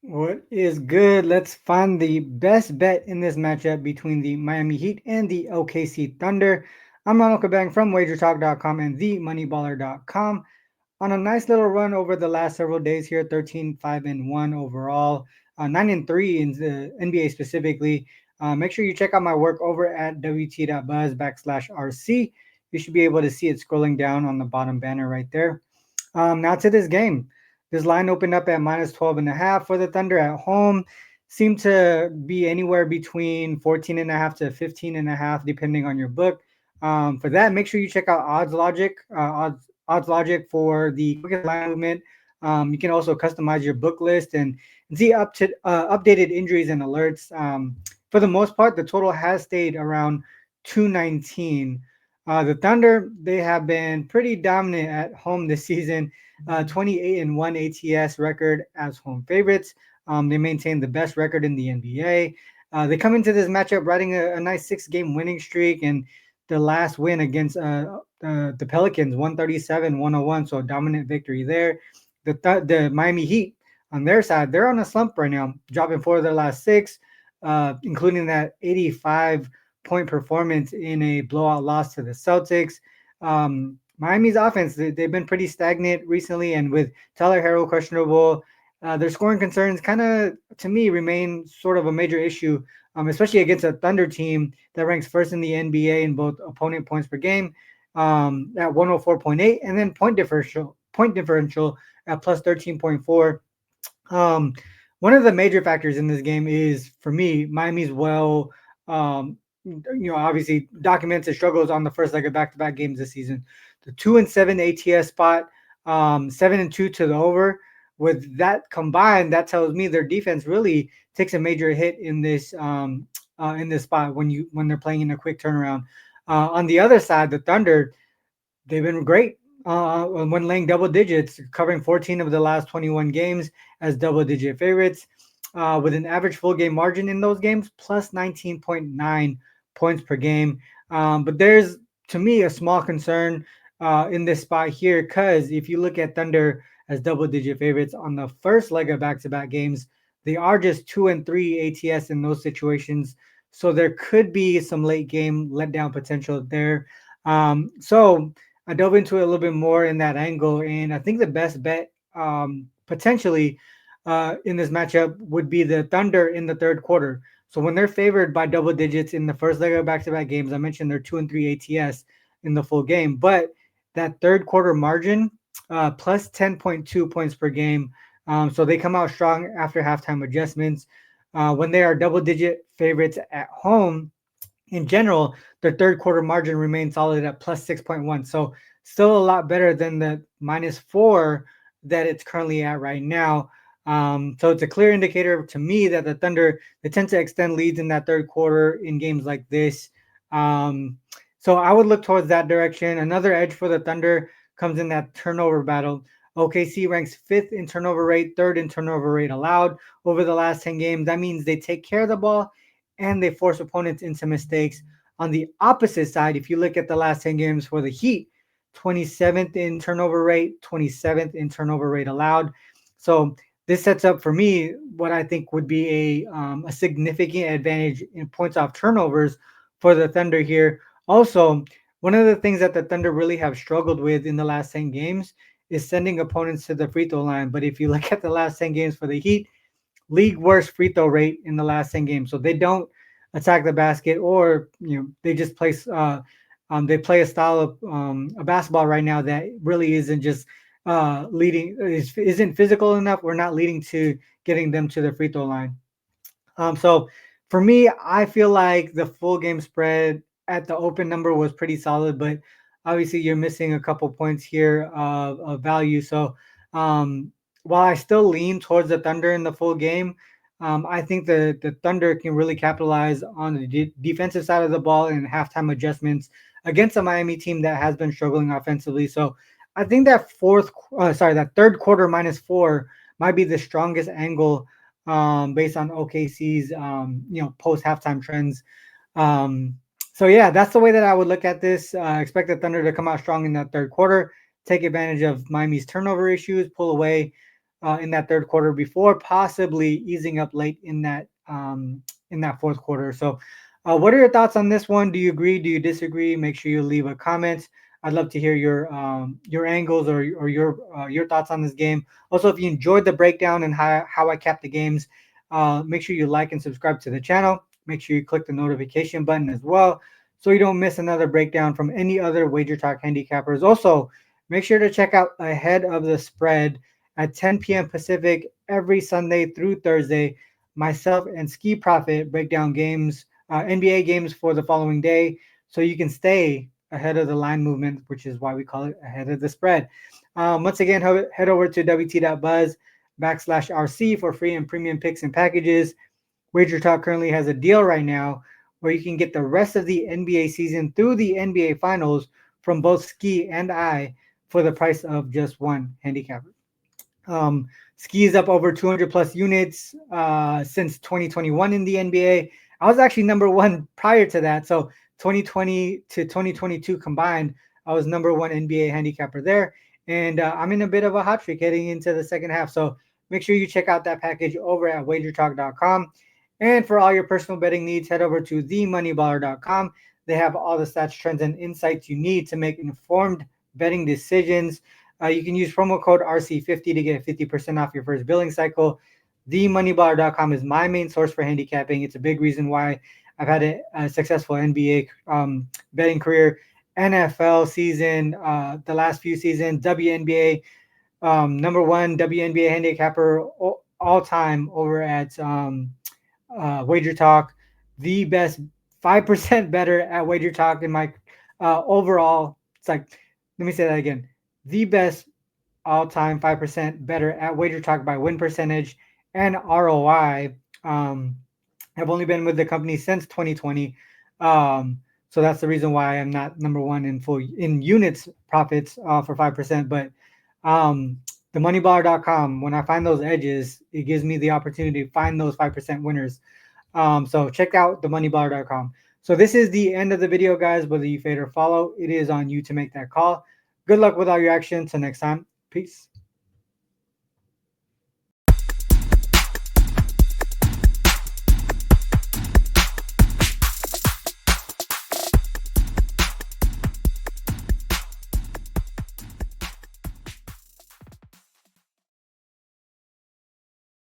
What is good? Let's find the best bet in this matchup between the Miami Heat and the OKC Thunder. I'm Ronald Kabang from wagertalk.com and themoneyballer.com. On a nice little run over the last several days here, 13, 5, and 1 overall, 9 and 3 in the NBA specifically. Make sure you check out my work over at wt.buzz backslash RC. You should be able to see it scrolling down on the bottom banner right there. Now to this game. This line opened up at minus 12 and a half for the Thunder at home. Seemed to be anywhere between 14 and a half to 15 and a half, depending on your book. For that, make sure you check out Odds Logic for the quickest line movement. You can also customize your book list and see updated injuries and alerts. For the most part, the total has stayed around 219. The Thunder, they have been pretty dominant at home this season. 28 and 1 ATS record as home favorites. They maintain the best record in the NBA. They come into this matchup riding a nice 6 game winning streak, and the last win against the Pelicans 137-101, so dominant victory there. The Miami Heat on their side, they're on a slump right now, dropping 4 of their last 6, including that 85-point performance in a blowout loss to the Celtics. Miami's offense, they've been pretty stagnant recently, and with Tyler Harrell questionable, their scoring concerns kind of, to me, remain sort of a major issue, especially against a Thunder team that ranks first in the NBA in both opponent points per game at 104.8, and then point differential at plus 13.4. Um, One of the major factors in this game is, for me, Miami's obviously documented struggles on the first leg of back-to-back games this season. The 2-7 ATS spot, 7-2 to the over. With that combined, that tells me their defense really takes a major hit in this spot when they're playing in a quick turnaround. On the other side, the Thunder, they've been great when laying double digits, covering 14 of the last 21 games as double digit favorites, with an average full game margin in those games plus 19.9 points per game. But there's, to me, a small concern in this spot here, because if you look at Thunder as double digit favorites on the first leg of back to back games, they are just 2 and 3 ATS in those situations. So there could be some late game letdown potential there. So I dove into it a little bit more in that angle, and I think the best bet potentially in this matchup would be the Thunder in the third quarter. So when they're favored by double digits in the first leg of back-to-back games, I mentioned they're 2 and 3 ATS in the full game, but that third quarter margin plus 10.2 points per game. So they come out strong after halftime adjustments. When they are double-digit favorites at home, in general, their third quarter margin remains solid at plus 6.1. So still a lot better than the -4 that it's currently at right now. So it's a clear indicator to me that the Thunder, they tend to extend leads in that third quarter in games like this. Um, so I would look towards that direction. Another edge for the Thunder comes in that turnover battle. OKC ranks fifth in turnover rate, third in turnover rate allowed over the last 10 games. That means they take care of the ball and they force opponents into mistakes. On the opposite side, if you look at the last 10 games for the Heat, 27th in turnover rate, 27th in turnover rate allowed. So this sets up for me what I think would be a significant advantage in points off turnovers for the Thunder here. Also, one of the things that the Thunder really have struggled with in the last 10 games is sending opponents to the free throw line. But if you look at the last 10 games for the Heat, league worst free throw rate in the last 10 games. So they don't attack the basket, or they just they play a style of a basketball right now that really isn't just isn't physical enough. We're not leading to getting them to the free throw line. So for me, I feel like the full game spread at the open number was pretty solid, but obviously you're missing a couple points here of value. So while I still lean towards the Thunder in the full game, I think the Thunder can really capitalize on the defensive side of the ball and halftime adjustments against a Miami team that has been struggling offensively. So I think that third quarter -4 might be the strongest angle based on OKC's post halftime trends. Um, so yeah, that's the way that I would look at this. Expect the Thunder to come out strong in that third quarter, take advantage of Miami's turnover issues, pull away. in that third quarter before possibly easing up late in that fourth quarter. So, what are your thoughts on this one? Do you agree? Do you disagree? Make sure you leave a comment. I'd love to hear your angles or your thoughts on this game. Also, if you enjoyed the breakdown and how I capped the games, make sure you like and subscribe to the channel. Make sure you click the notification button as well, so you don't miss another breakdown from any other Wager Talk handicappers. Also, make sure to check out Ahead of the Spread at 10 p.m. Pacific every Sunday through Thursday. Myself and Ski Profit break down games, NBA games for the following day, so you can stay ahead of the line movement, which is why we call it Ahead of the Spread. Once again, head over to wt.buzz/RC for free and premium picks and packages. Wager Talk currently has a deal right now where you can get the rest of the NBA season through the NBA Finals from both Ski and I for the price of just one handicapper. Ski is up over 200 plus units since 2021 in the NBA. I was actually number one prior to that. So 2020 to 2022 combined, I was number one NBA handicapper there. And I'm in a bit of a hot streak heading into the second half. So make sure you check out that package over at wagertalk.com. And for all your personal betting needs, head over to themoneyballer.com. They have all the stats, trends, and insights you need to make informed betting decisions. You can use promo code RC50 to get 50% off your first billing cycle. TheMoneyBaller.com is my main source for handicapping. It's a big reason why I've had a successful NBA betting career, NFL season, the last few seasons, WNBA, number one WNBA handicapper all time over at Wager Talk, the best 5% better at Wager Talk in my overall. It's like, let me say that again. The best all-time 5% better at Wager Talk by win percentage and ROI. I've only been with the company since 2020. So that's the reason why I'm not number one in units profits for 5%. But themoneyballer.com, when I find those edges, it gives me the opportunity to find those 5% winners. So check out themoneyballer.com. So this is the end of the video, guys. Whether you fade or follow, it is on you to make that call. Good luck with all your action. Till next time. Peace.